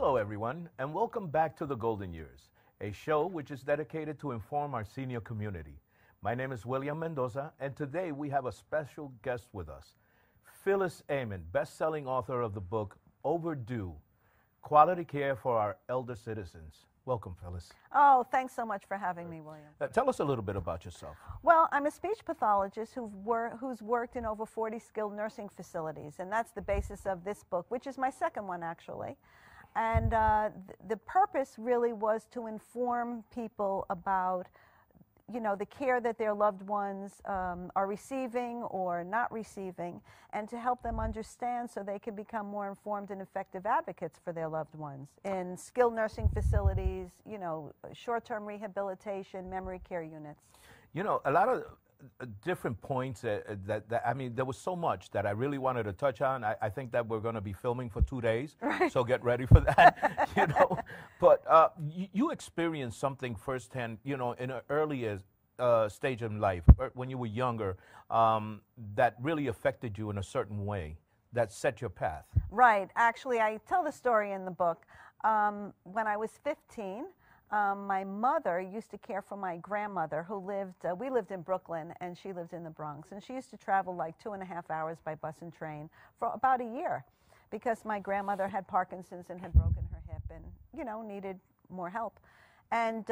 Hello, everyone, and welcome back to The Golden Years, a show which is dedicated to inform our senior community. My name is William Mendoza, and today we have a special guest with us, Phyllis Ayman, best-selling author of the book Overdue, Quality Care for Our Elder Citizens. Welcome, Phyllis. Oh, thanks so much for having me, William. Tell us a little bit about yourself. Well, I'm a speech pathologist who's worked in over 40 skilled nursing facilities, and that's the basis of this book, which is my second one, actually. And the purpose really was to inform people about, you know, the care that their loved ones are receiving or not receiving, and to help them understand so they can become more informed and effective advocates for their loved ones in skilled nursing facilities, you know, short-term rehabilitation, memory care units. You know, a lot of different points I mean, there was so much that I really wanted to touch on. I think that we're going to be filming for 2 days, right. So get ready for that, you know. But you experienced something firsthand, you know, in an earlier stage in life, when you were younger, that really affected you in a certain way, that set your path. Right. Actually, I tell the story in the book. When I was 15, my mother used to care for my grandmother who lived, we lived in Brooklyn and she lived in the Bronx. And she used to travel like 2.5 hours by bus and train for about a year because my grandmother had Parkinson's and had broken her hip and, you know, needed more help. And,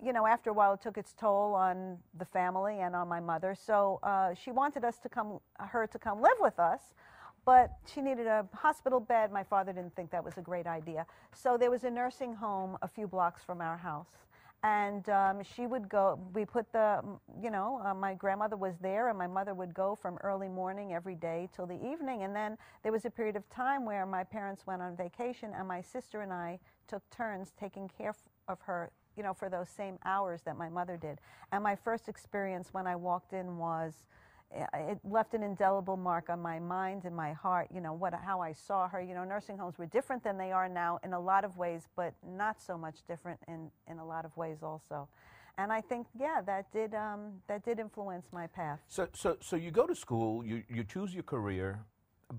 you know, after a while it took its toll on the family and on my mother. So she wanted us to her to come live with us. But she needed a hospital bed. My father didn't think that was a great idea. So there was a nursing home a few blocks from our house. And she would go, we put the, you know, my grandmother was there and my mother would go from early morning every day till the evening. And then there was a period of time where my parents went on vacation and my sister and I took turns taking care of her, you know, for those same hours that my mother did. And my first experience when I walked in was, it left an indelible mark on my mind and my heart, you know, how I saw her. You know, nursing homes were different than they are now in a lot of ways, but not so much different in a lot of ways also. And I think, yeah, that did influence my path. So you go to school, you choose your career,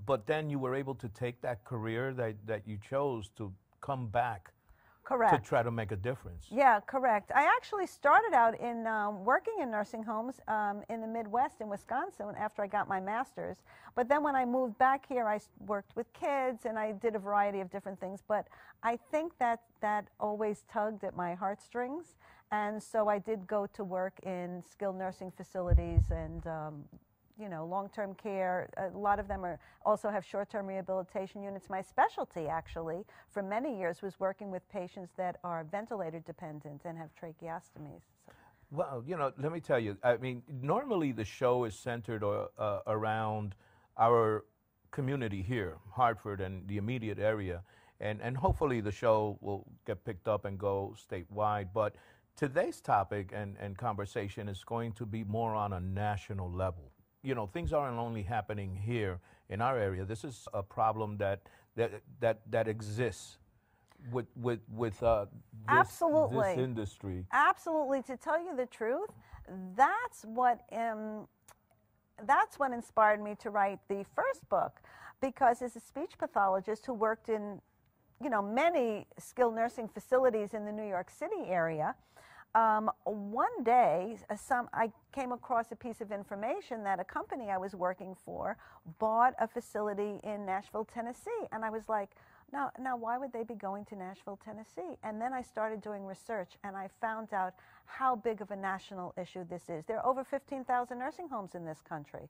but then you were able to take that career that you chose to come back. Correct. To try to make a difference. Yeah, correct. I actually started out in working in nursing homes in the Midwest in Wisconsin after I got my master's. But then when I moved back here, I worked with kids and I did a variety of different things. But I think that always tugged at my heartstrings. And so I did go to work in skilled nursing facilities and you know, long-term care. A lot of them also have short-term rehabilitation units. My specialty, actually, for many years was working with patients that are ventilator dependent and have tracheostomies. So. Well, you know, let me tell you, I mean, normally the show is centered around our community here, Hartford and the immediate area, and hopefully the show will get picked up and go statewide. But today's topic and conversation is going to be more on a national level. You know, things aren't only happening here in our area. This is a problem that exists with Absolutely. this industry. Absolutely. To tell you the truth, that's what inspired me to write the first book, because as a speech pathologist who worked in, you know, many skilled nursing facilities in the New York City area, one day, I came across a piece of information that a company I was working for bought a facility in Nashville, Tennessee. And I was like, now why would they be going to Nashville, Tennessee? And then I started doing research, and I found out how big of a national issue this is. There are over 15,000 nursing homes in this country,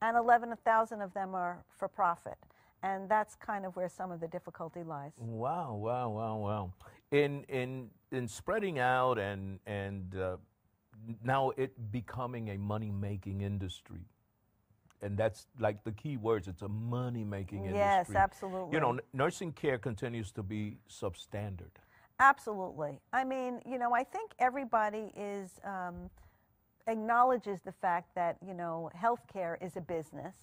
and 11,000 of them are for profit. And that's kind of where some of the difficulty lies. Wow, wow, wow, wow. In spreading out and now it becoming a money-making industry, and that's like the key words, it's a money-making industry. Yes, absolutely. You know, nursing care continues to be substandard. Absolutely. I mean, you know, I think everybody acknowledges the fact that, you know, healthcare is a business.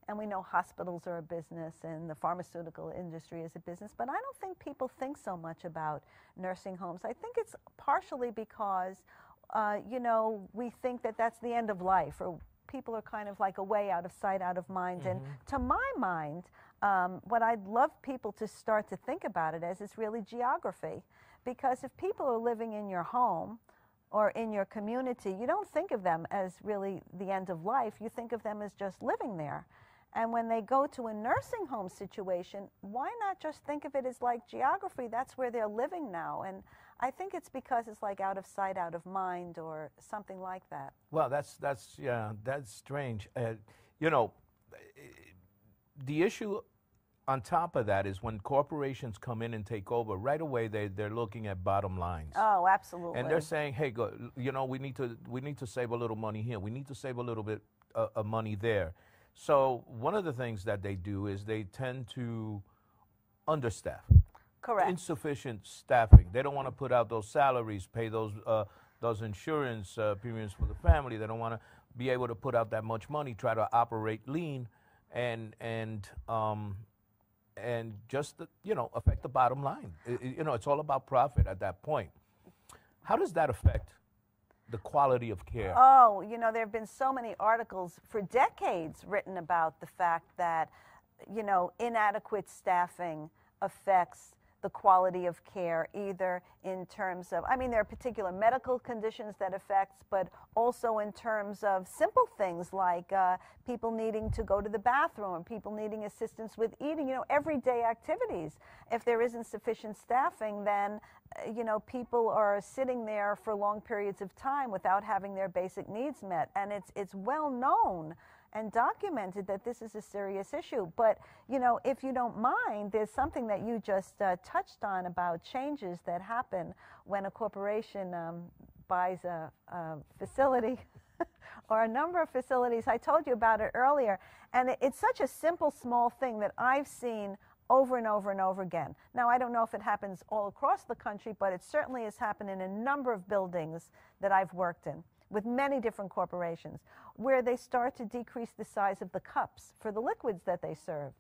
And we know hospitals are a business and the pharmaceutical industry is a business, but I don't think people think so much about nursing homes. I think it's partially because, you know, we think that that's the end of life, or people are kind of like away, out of sight, out of mind. And to my mind, what I'd love people to start to think about it as is really geography. Because if people are living in your home or in your community, you don't think of them as really the end of life. You think of them as just living there. And when they go to a nursing home situation, why not just think of it as like geography? That's where they're living now. And I think it's because it's like out of sight, out of mind, or something like that. Well, that's strange. You know, the issue on top of that is when corporations come in and take over, right away they're looking at bottom lines. Oh, absolutely. And they're saying, hey, you know, we need to save a little money here. We need to save a little bit of money there. So one of the things that they do is they tend to understaff. Correct. Insufficient staffing. They don't want to put out those salaries, pay those insurance premiums for the family. They don't want to be able to put out that much money, try to operate lean, and just you know, affect the bottom line. You know, it's all about profit at that point. How does that affect the quality of care? Oh, you know, there have been so many articles for decades written about the fact that, you know, inadequate staffing affects the quality of care, either in terms of, I mean, there are particular medical conditions that affects, but also in terms of simple things like people needing to go to the bathroom, or people needing assistance with eating, you know, everyday activities. If there isn't sufficient staffing, then, you know, people are sitting there for long periods of time without having their basic needs met. And it's well known and documented that this is a serious issue. But, you know, if you don't mind, there's something that you just touched on about changes that happen when a corporation buys a facility or a number of facilities. I told you about it earlier. And it's such a simple, small thing that I've seen over and over and over again. Now, I don't know if it happens all across the country, but it certainly has happened in a number of buildings that I've worked in with many different corporations, where they start to decrease the size of the cups for the liquids that they serve.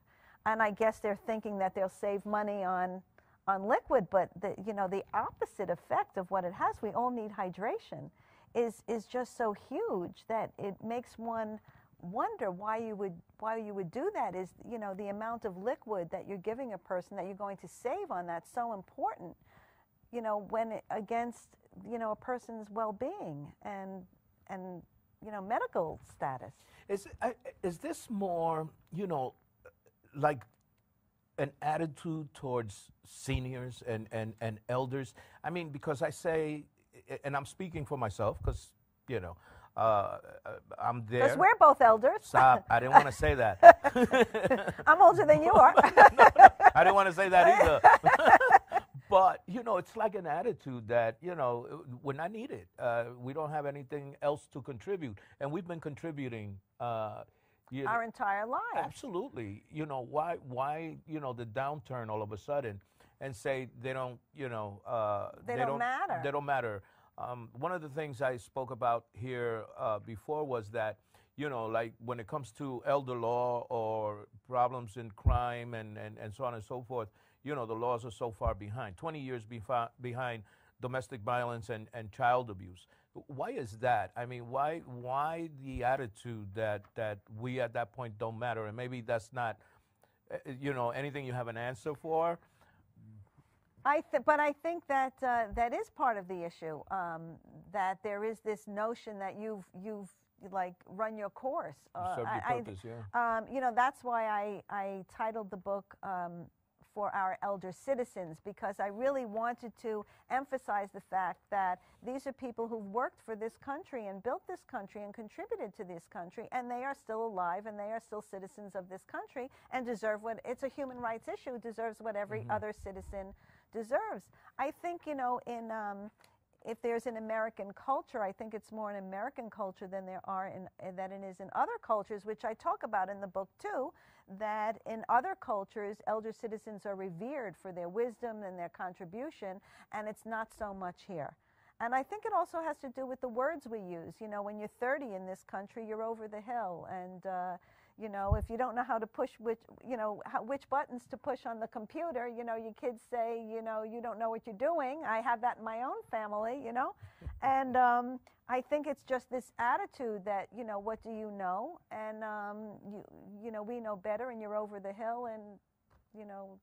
And I guess they're thinking that they'll save money on liquid, but you know, the opposite effect of what it has, we all need hydration, is just so huge that it makes one wonder why you would do that. Is, you know, the amount of liquid that you're giving a person that you're going to save on that's so important, you know, when against, you know, a person's well-being and you know, medical status. Is this more, you know, like an attitude towards seniors and elders? I mean, because I say, and I'm speaking for myself, because, you know, I'm there. Because we're both elders. Stop. I didn't want to say that. I'm older than you are. No, I didn't want to say that either. But, you know, it's like an attitude that, you know, when I need it, we don't have anything else to contribute. And we've been contributing our entire lives. Absolutely. You know, why, you know, the downturn all of a sudden and say they don't, you know, they don't matter. They don't matter. One of the things I spoke about here before was that, you know, like when it comes to elder law or problems in crime and so on and so forth, you know, the laws are so far behind, 20 years behind domestic violence and child abuse. Why is that? I mean, why the attitude that we at that point don't matter? And maybe that's not, you know, anything you have an answer for. But I think that that is part of the issue, that there is this notion that you've like run your course. Served your purpose, yeah. You know, that's why I titled the book For Our Elder Citizens, because I really wanted to emphasize the fact that these are people who've worked for this country and built this country and contributed to this country, and they are still alive and they are still citizens of this country and deserve what, it's a human rights issue, deserves what every other citizen deserves. I think, you know, if there's an American culture, I think it's more an American culture than than it is in other cultures, which I talk about in the book too, that in other cultures, elder citizens are revered for their wisdom and their contribution, and it's not so much here. And I think it also has to do with the words we use. You know, when you're 30 in this country, you're over the hill, and You know, if you don't know how to push which buttons to push on the computer, you know, your kids say, you know, you don't know what you're doing. I have that in my own family, you know. And I think it's just this attitude that, you know, what do you know? And, you know, we know better and you're over the hill and, you know.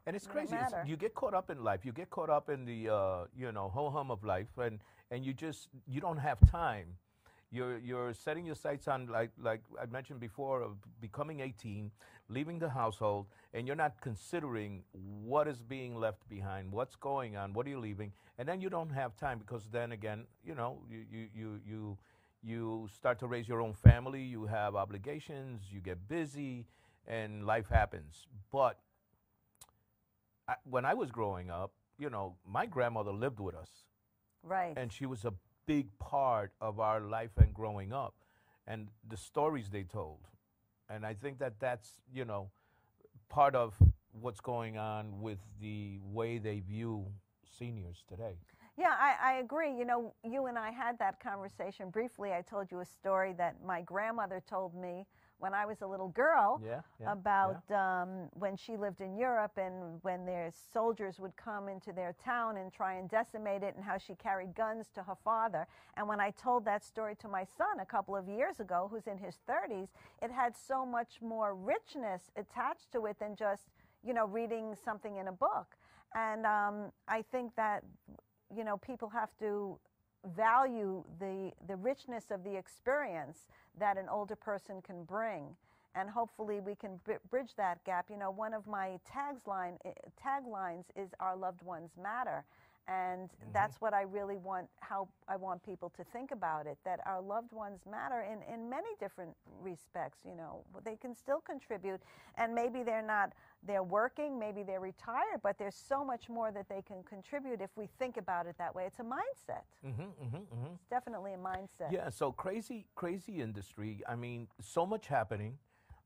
And it's crazy. You get caught up in life. You get caught up in the, you know, ho-hum of life. And you don't have time. You're setting your sights on, like I mentioned before, of becoming 18, leaving the household, and you're not considering what is being left behind, what's going on, what are you leaving, and then you don't have time because then again, you know, you start to raise your own family, you have obligations, you get busy, and life happens. But when I was growing up, you know, my grandmother lived with us. Right. And she was a big part of our life and growing up, and the stories they told. And I think that that's, you know, part of what's going on with the way they view seniors today. Yeah, I agree. You know, you and I had that conversation briefly. I told you a story that my grandmother told me when I was a little girl about when she lived in Europe and when their soldiers would come into their town and try and decimate it, and how she carried guns to her father. And when I told that story to my son a couple of years ago, who's in his 30s, it had so much more richness attached to it than just, you know, reading something in a book. And I think that, you know, people have to value the richness of the experience that an older person can bring, and hopefully we can bridge that gap. You know, one of my taglines is "Our loved ones matter," and that's what I really want. How I want people to think about it: that our loved ones matter in many different respects. You know, they can still contribute, and maybe they're working, maybe they're retired, but there's so much more that they can contribute if we think about it that way. It's a mindset. It's definitely a mindset. Yeah, so crazy industry. I mean, so much happening.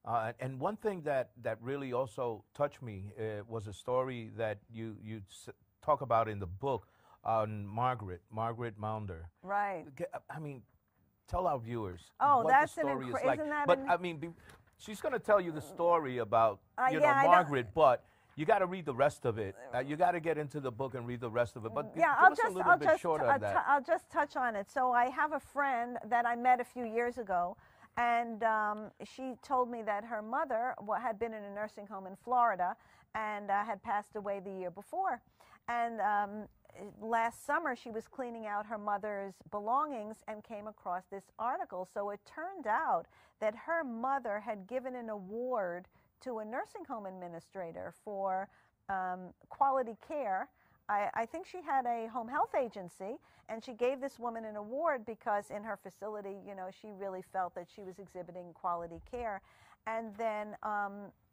And one thing that really also touched me was a story that you talk about in the book on Margaret Maunder. Right. I mean, tell our viewers what the story is like. I mean, she's going to tell you the story about Margaret, but you got to read the rest of it. You got to get into the book and read the rest of it. But yeah, I'll just touch on it. So I have a friend that I met a few years ago, and she told me that her mother had been in a nursing home in Florida and had passed away the year before. And last summer, she was cleaning out her mother's belongings and came across this article. So it turned out that her mother had given an award to a nursing home administrator for quality care. I think she had a home health agency, and she gave this woman an award because in her facility, you know, she really felt that she was exhibiting quality care. And then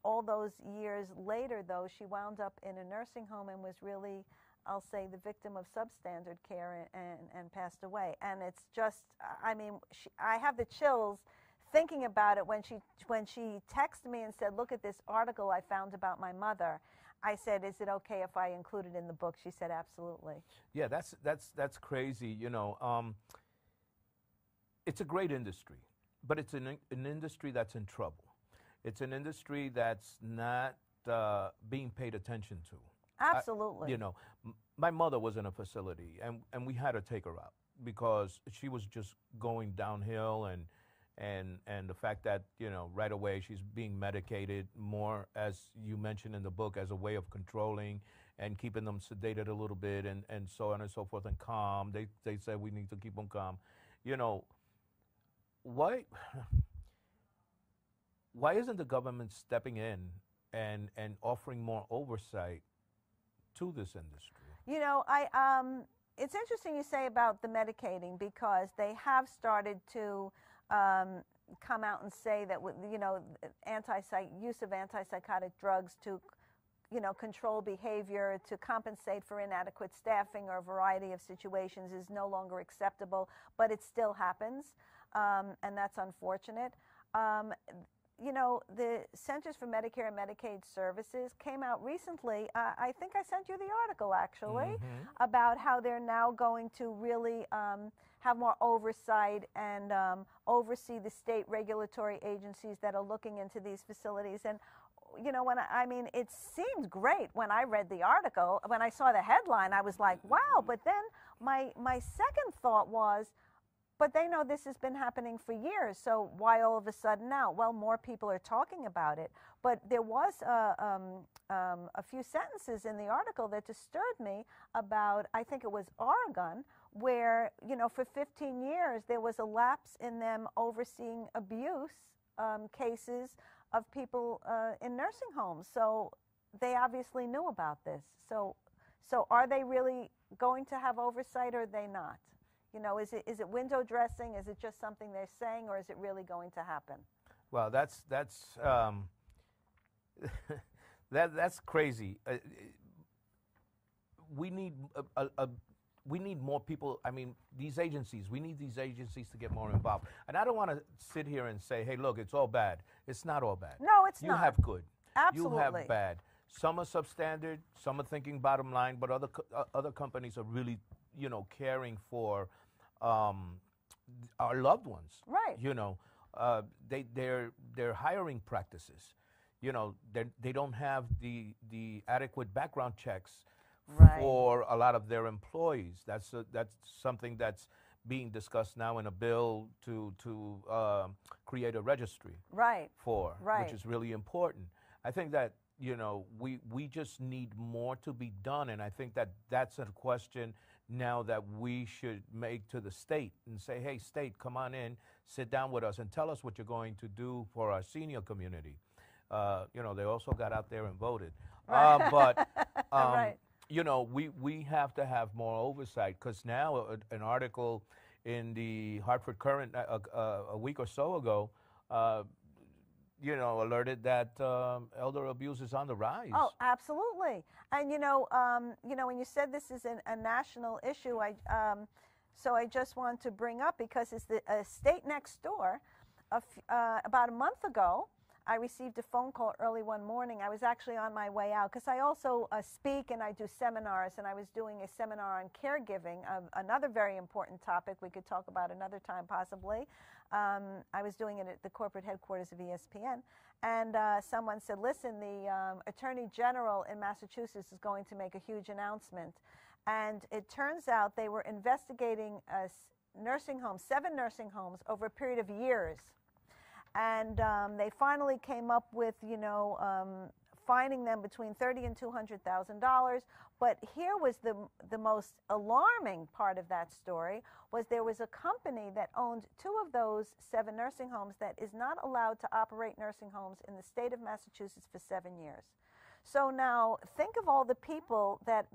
all those years later, though, she wound up in a nursing home and was really, I'll say, the victim of substandard care and passed away. And it's just, I mean, I have the chills thinking about it when she texted me and said, "Look at this article I found about my mother." I said, "Is it okay if I include it in the book?" She said, "Absolutely." Yeah, that's crazy. You know, it's a great industry, but it's an industry that's in trouble. It's an industry that's not being paid attention to. Absolutely. You know, my mother was in a facility, and we had to take her out because she was just going downhill, and the fact that, you know, right away she's being medicated more, as you mentioned in the book, as a way of controlling and keeping them sedated a little bit, and so on and so forth, and calm. They said we need to keep them calm. You know, why isn't the government stepping in and offering more oversight to this industry? You know, it's interesting you say about the medicating, because they have started to come out and say that, you know, use of antipsychotic drugs to, you know, control behavior, to compensate for inadequate staffing or a variety of situations is no longer acceptable, but it still happens, and that's unfortunate. you know, the Centers for Medicare and Medicaid Services came out recently. I think I sent you the article, actually, about how they're now going to really have more oversight and oversee the state regulatory agencies that are looking into these facilities. And, you know, I mean, it seemed great when I read the article. When I saw the headline, I was like, wow. But then my second thought was, but they know this has been happening for years, so why all of a sudden now? Well, more people are talking about it. But there was a few sentences in the article that disturbed me about, I think it was Oregon, where, you know, for 15 years there was a lapse in them overseeing abuse cases of people in nursing homes. So they obviously knew about this. So are they really going to have oversight, or are they not? You know, is it window dressing? Is it just something they're saying, or is it really going to happen? Well, that's that's crazy. We need we need more people. I mean, these agencies. We need these agencies to get more involved. And I don't want to sit here and say, "Hey, look, it's all bad." It's not all bad. No, it's not. You have good. Absolutely. You have bad. Some are substandard. Some are thinking bottom line. But other companies are really, you know, caring for our loved ones. Right. You know, their hiring practices. You know, they don't have the adequate background checks for a lot of their employees. That's something that's being discussed now in a bill to create a registry. Right. Which is really important. I think that, you know, we just need more to be done, and I think that that's a question now that we should make to the state and say, hey, state, come on in, sit down with us and tell us what you're going to do for our senior community. You know, they also got out there and voted. But, you know, we have to have more oversight, because now an article in the Hartford Courant a week or so ago, you know, alerted that elder abuse is on the rise. Oh, absolutely. And you know, when you said this is a national issue, so I just want to bring up, because it's the state next door. About a month ago, I received a phone call early one morning. I was actually on my way out, because I also speak and I do seminars, and I was doing a seminar on caregiving, another very important topic we could talk about another time possibly. I was doing it at the corporate headquarters of ESPN, and someone said, listen, the Attorney General in Massachusetts is going to make a huge announcement. And it turns out they were investigating nursing homes, 7 nursing homes, over a period of years. And they finally came up with, you know, fining them between $30,000 and $200,000. But here was the most alarming part of that story, was there was a company that owned 2 of those 7 nursing homes that is not allowed to operate nursing homes in the state of Massachusetts for 7 years. So now think of all the people that,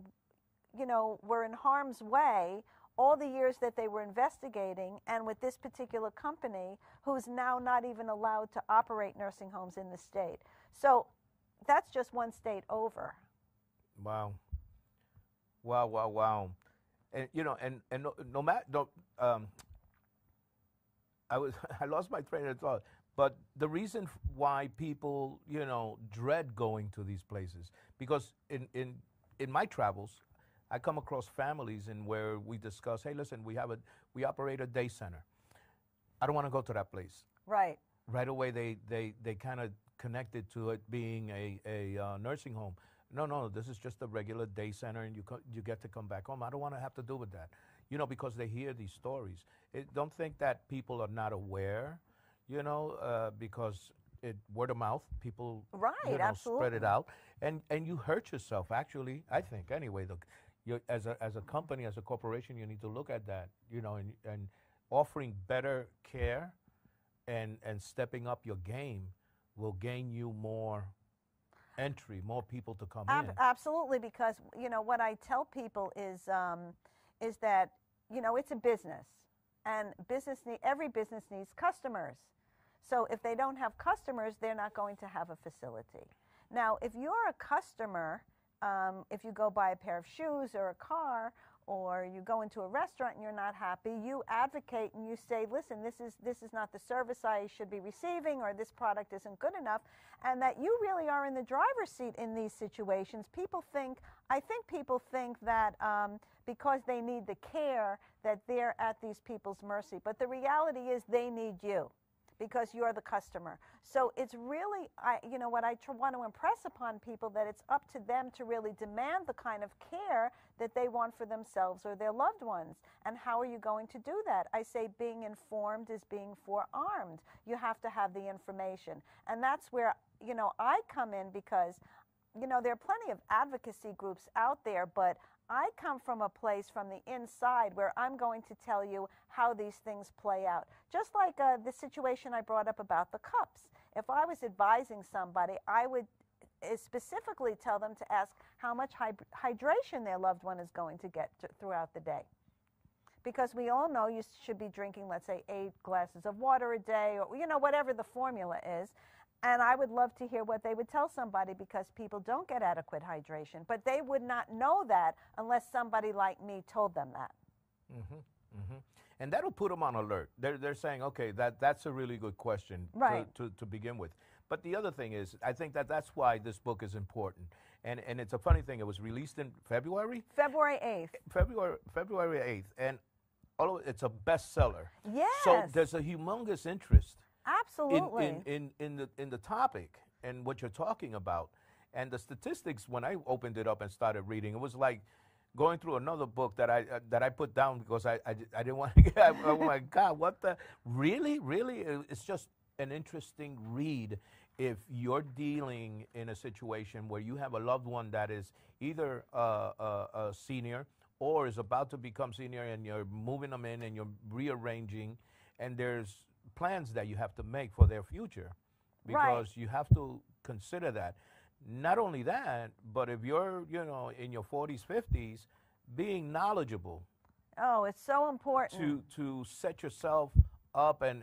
you know, were in harm's way all the years that they were investigating, and with this particular company who's now not even allowed to operate nursing homes in the state. So that's just one state over. Wow. Wow, wow, wow. And, you know, and no matter, I lost my train of thought, but the reason why people, you know, dread going to these places, because in my travels, I come across families in where we discuss, hey, listen, we operate a day center. I don't want to go to that place. Right. Right away, they kind of connected to it being a nursing home. No, this is just a regular day center, and you get to come back home. I don't want to have to do with that, you know, because they hear these stories. Don't think that people are not aware, you know, because word of mouth, people you know, spread it out, and you hurt yourself. Actually, I think anyway. As a company, as a corporation, you need to look at that, you know, and offering better care and stepping up your game will gain you more entry, more people to come in. Absolutely, because, you know, what I tell people is that, you know, it's a business, and every business needs customers. So if they don't have customers, they're not going to have a facility. Now, if you're a customer, if you go buy a pair of shoes or a car, or you go into a restaurant and you're not happy, you advocate and you say, listen, this is not the service I should be receiving, or this product isn't good enough, and that you really are in the driver's seat in these situations. I think people think that because they need the care that they're at these people's mercy, but the reality is they need you, because you're the customer. So it's really, what I want to impress upon people, that it's up to them to really demand the kind of care that they want for themselves or their loved ones. And how are you going to do that? I say being informed is being forearmed. You have to have the information. And that's where, I come in, because, there are plenty of advocacy groups out there, but I come from a place from the inside where I'm going to tell you how these things play out. Just like the situation I brought up about the cups. If I was advising somebody, I would specifically tell them to ask how much hydration their loved one is going to get throughout the day. Because we all know you should be drinking, let's say, 8 glasses of water a day, or, whatever the formula is. And I would love to hear what they would tell somebody, because people don't get adequate hydration. But they would not know that unless somebody like me told them that. Mm-hmm, mm-hmm. And that'll put them on alert. They're saying, okay, that's a really good question, right, to begin with. But the other thing is, I think that's why this book is important. And it's a funny thing. It was released in February? February 8th. February 8th. And it's a bestseller. Yes. So there's a humongous interest. Absolutely. In the topic and what you're talking about. And the statistics, when I opened it up and started reading, it was like going through another book that I put down, because I didn't want to get, oh my God, what the, really? It's just an interesting read if you're dealing in a situation where you have a loved one that is either a senior or is about to become senior, and you're moving them in and you're rearranging, and there's plans that you have to make for their future, because you have to consider that. Not only that, but if you're, in your 40s, 50s, being knowledgeable. Oh, it's so important. To set yourself up and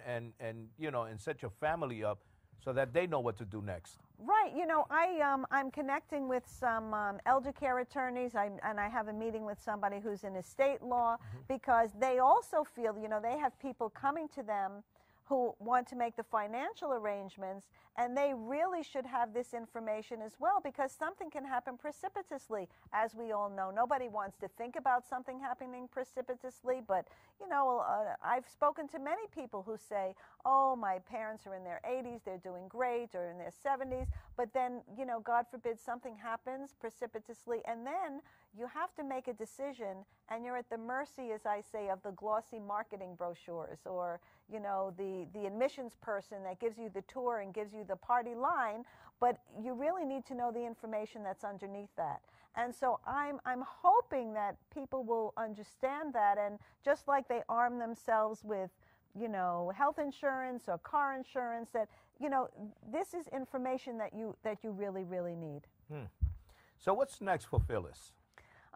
set your family up so that they know what to do next. Right. I'm connecting with some elder care attorneys, and I have a meeting with somebody who's in estate law, because they also feel, they have people coming to them who want to make the financial arrangements, and they really should have this information as well, because something can happen precipitously. As we all know, nobody wants to think about something happening precipitously, but I've spoken to many people who say, oh, my parents are in their 80s, they're doing great, or in their 70s, but then, God forbid, something happens precipitously, and then you have to make a decision, and you're at the mercy, as I say, of the glossy marketing brochures, or the admissions person that gives you the tour and gives you the party line, but you really need to know the information that's underneath that. And so I'm hoping that people will understand that, and just like they arm themselves with, health insurance or car insurance, that, this is information that you really, really need. So what's next for Phyllis?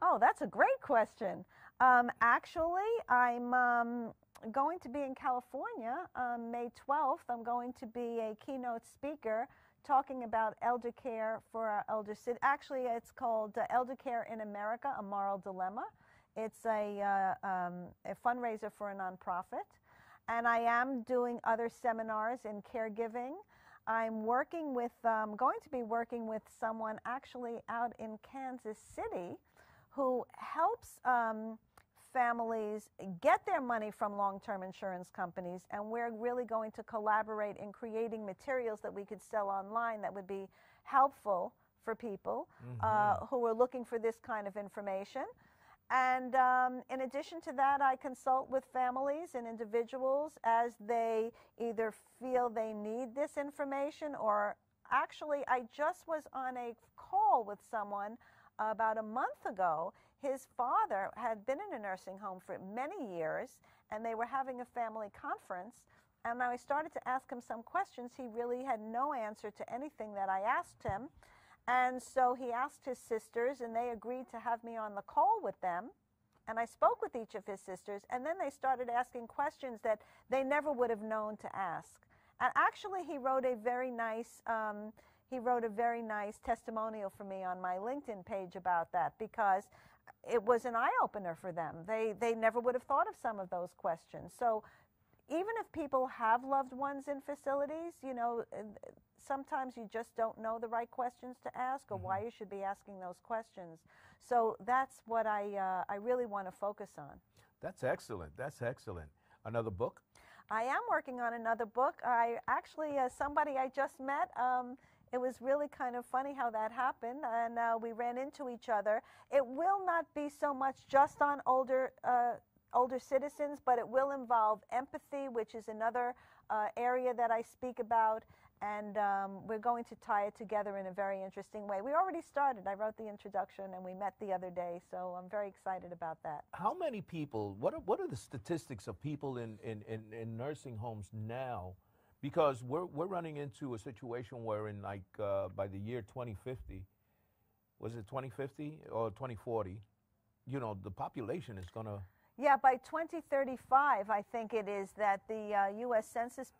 Oh, that's a great question. Actually, I'm going to be in California May 12th. I'm going to be a keynote speaker talking about elder care for our elder city. Actually, it's called Elder Care in America, A Moral Dilemma. It's a fundraiser for a nonprofit. And I am doing other seminars in caregiving. I'm going to be working with someone actually out in Kansas City who helps families get their money from long-term insurance companies, and we're really going to collaborate in creating materials that we could sell online that would be helpful for people who are looking for this kind of information. And in addition to that, I consult with families and individuals as they either feel they need this information, or actually, I just was on a call with someone about a month ago. His father had been in a nursing home for many years, and they were having a family conference, and I started to ask him some questions. He really had no answer to anything that I asked him, and so he asked his sisters, and they agreed to have me on the call with them, and I spoke with each of his sisters, and then they started asking questions that they never would have known to ask. And actually, he wrote a very nice testimonial for me on my LinkedIn page about that, because it was an eye-opener for them. They never would have thought of some of those questions. So even if people have loved ones in facilities, you know, sometimes you just don't know the right questions to ask or why you should be asking those questions. So that's what I really want to focus on. That's excellent. That's excellent. Another book? I am working on another book. I actually, somebody I just met, it was really kind of funny how that happened, and we ran into each other. It will not be so much just on older citizens, but it will involve empathy, which is another area that I speak about, and we're going to tie it together in a very interesting way. We already started. I wrote the introduction, and we met the other day, so I'm very excited about that. How many people, what are the statistics of people in nursing homes now? Because we're running into a situation where in like by the year 2050, was it 2050 or 2040, you know, the population is going to... Yeah, by 2035, I think it is that the U.S. Census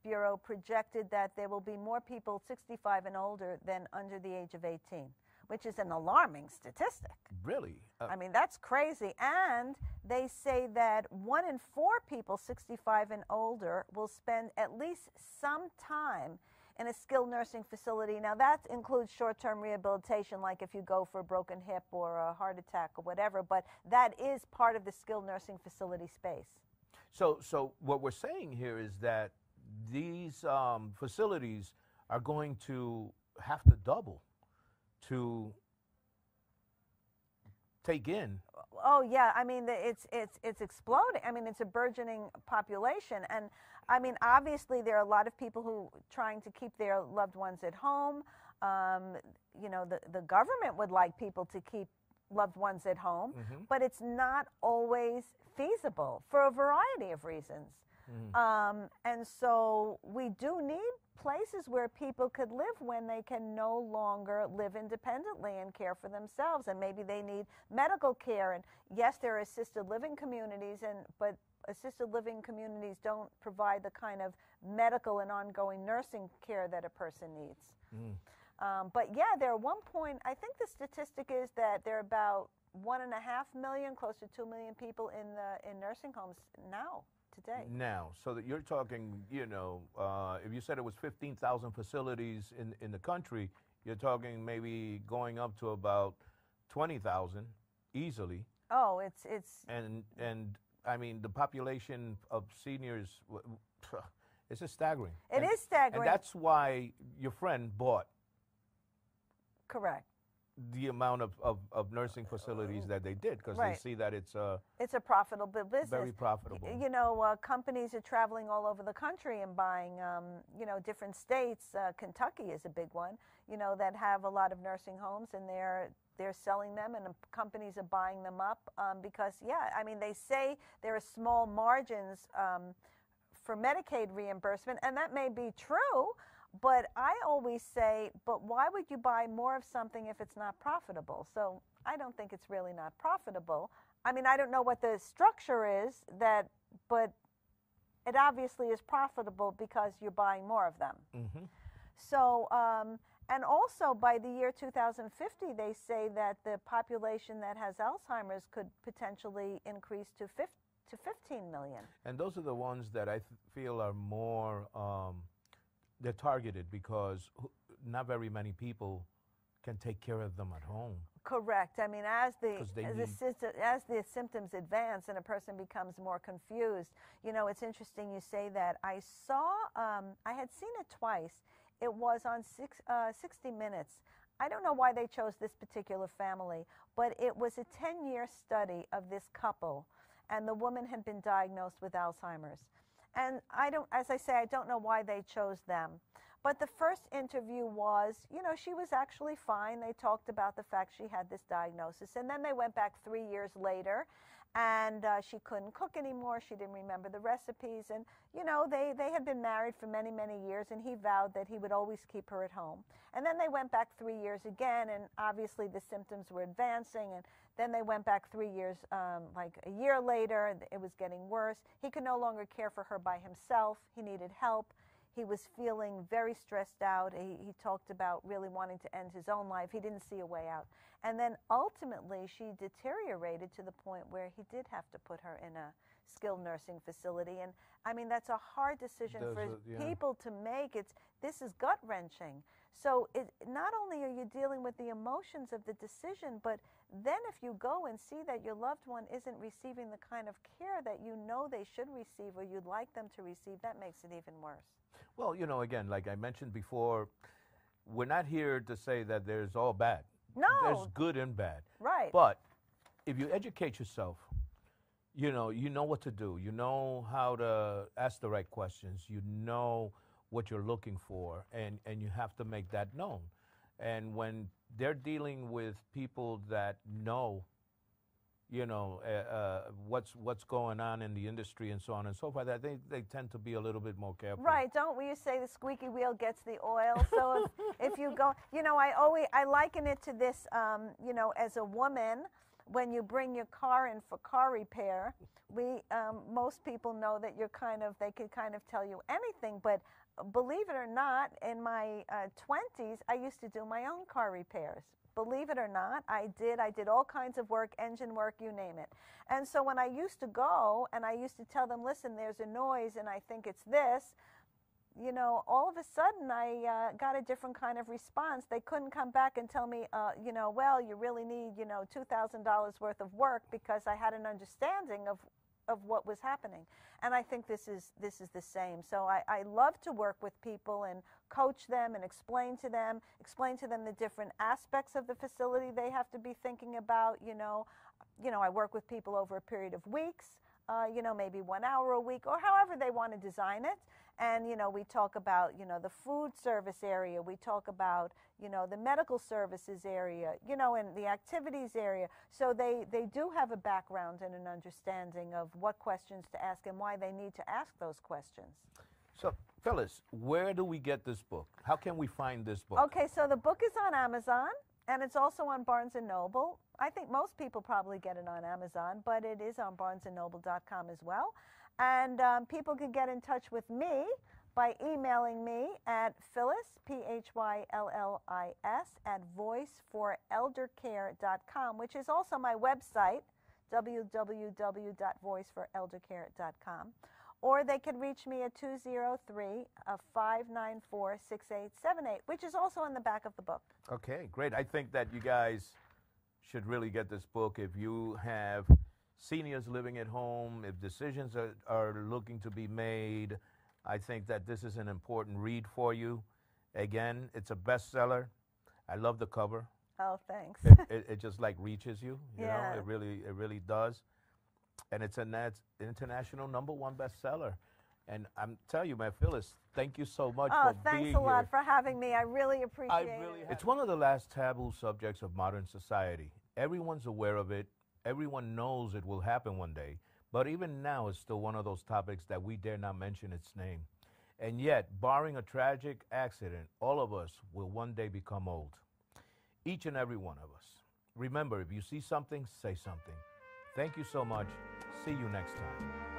Bureau projected that there will be more people 65 and older than under the age of 18, which is an alarming statistic. Really? I mean, that's crazy. And they say that 1 in 4 people 65 and older will spend at least some time in a skilled nursing facility. Now, that includes short-term rehabilitation, like if you go for a broken hip or a heart attack or whatever, but that is part of the skilled nursing facility space. So what we're saying here is that these facilities are going to have to double to take in. Oh yeah, I mean it's exploding. I mean it's a burgeoning population, and I mean obviously there are a lot of people who trying to keep their loved ones at home. You know, the government would like people to keep loved ones at home, but it's not always feasible for a variety of reasons. And so we do need places where people could live when they can no longer live independently and care for themselves, and maybe they need medical care. And yes, there are assisted living communities, but assisted living communities don't provide the kind of medical and ongoing nursing care that a person needs. But yeah, there are I think the statistic is that there are about 1.5 million, close to 2 million people in nursing homes now. Today. Now, so that you're talking, you know, if you said it was 15,000 facilities in the country, you're talking maybe going up to about 20,000 easily. Oh, it's and I mean the population of seniors, it's just staggering. It is staggering. And that's why your friend bought. Correct. The amount of nursing facilities that they did, because they see that it's a profitable business. Very profitable. You know, companies are traveling all over the country and buying, you know, different states. Kentucky is a big one, you know, that have a lot of nursing homes, and they're selling them, and companies are buying them up because, yeah, I mean, they say there are small margins for Medicaid reimbursement, and that may be true. But I always say, but why would you buy more of something if it's not profitable? So I don't think it's really not profitable. I mean, I don't know what the structure is, but it obviously is profitable because you're buying more of them. So, and also by the year 2050, they say that the population that has Alzheimer's could potentially increase to 15 million. And those are the ones that I feel are more... they're targeted because not very many people can take care of them at home. Correct. I mean, as the symptoms advance and a person becomes more confused, you know, it's interesting you say that. I had seen it twice. It was on 60 Minutes. I don't know why they chose this particular family, but it was a 10-year study of this couple, and the woman had been diagnosed with Alzheimer's. And as I say, I don't know why they chose them. But the first interview was, you know, she was actually fine. They talked about the fact she had this diagnosis. And then they went back 3 years later, and she couldn't cook anymore. She didn't remember the recipes. And, you know, they had been married for many, many years, and he vowed that he would always keep her at home. And then they went back 3 years again, and obviously the symptoms were advancing. And then they went back 3 years, like a year later, it was getting worse. He could no longer care for her by himself. He needed help. He was feeling very stressed out. He talked about really wanting to end his own life. He didn't see a way out. And then ultimately she deteriorated to the point where he did have to put her in a skilled nursing facility. And I mean, that's a hard decision for people to make. This is gut-wrenching. So not only are you dealing with the emotions of the decision, but then if you go and see that your loved one isn't receiving the kind of care that you know they should receive or you'd like them to receive, that makes it even worse. Well, you know, again, like I mentioned before, we're not here to say that there's all bad. No. There's good and bad. Right. But if you educate yourself, you know what to do. You know how to ask the right questions. You know what you're looking for, and you have to make that known. And when they're dealing with people that know, what's going on in the industry and so on and so forth, that they tend to be a little bit more careful. Right. Don't we say the squeaky wheel gets the oil? So if you go, I liken it to this, as a woman, when you bring your car in for car repair, most people know that they can kind of tell you anything, but believe it or not, in my 20s, I used to do my own car repairs. Believe it or not, I did all kinds of work, engine work, you name it. And so when I used to go and I used to tell them, listen, there's a noise and I think it's this, all of a sudden I got a different kind of response. They couldn't come back and tell me, well, you really need, $2,000 worth of work, because I had an understanding of what was happening. And I think this is the same. So I love to work with people and coach them and explain to them the different aspects of the facility they have to be thinking about. I work with people over a period of weeks, maybe 1 hour a week, or however they want to design it. And, we talk about, the food service area. We talk about, the medical services area, and the activities area. So they do have a background and an understanding of what questions to ask and why they need to ask those questions. So, Phyllis, where do we get this book? How can we find this book? Okay, so the book is on Amazon, and it's also on Barnes & Noble. I think most people probably get it on Amazon, but it is on barnesandnoble.com as well. And people can get in touch with me by emailing me at Phyllis, PHYLLIS, at voiceforeldercare.com, which is also my website, www.voiceforeldercare.com. Or they can reach me at 203-594-6878, which is also in the back of the book. Okay, great. I think that you guys should really get this book. If you have seniors living at home, if decisions are looking to be made, I think that this is an important read for you. Again, it's a bestseller. I love the cover. Oh, thanks. It just like reaches you. You Yeah. know, it really does. And it's an international #1 bestseller. And I'm telling you, man, Phyllis, thank you so much for being here. Oh, thanks a lot for having me. I really appreciate it. It's one of the last taboo subjects of modern society. Everyone's aware of it. Everyone knows it will happen one day. But even now, it's still one of those topics that we dare not mention its name. And yet, barring a tragic accident, all of us will one day become old. Each and every one of us. Remember, if you see something, say something. Thank you so much. See you next time.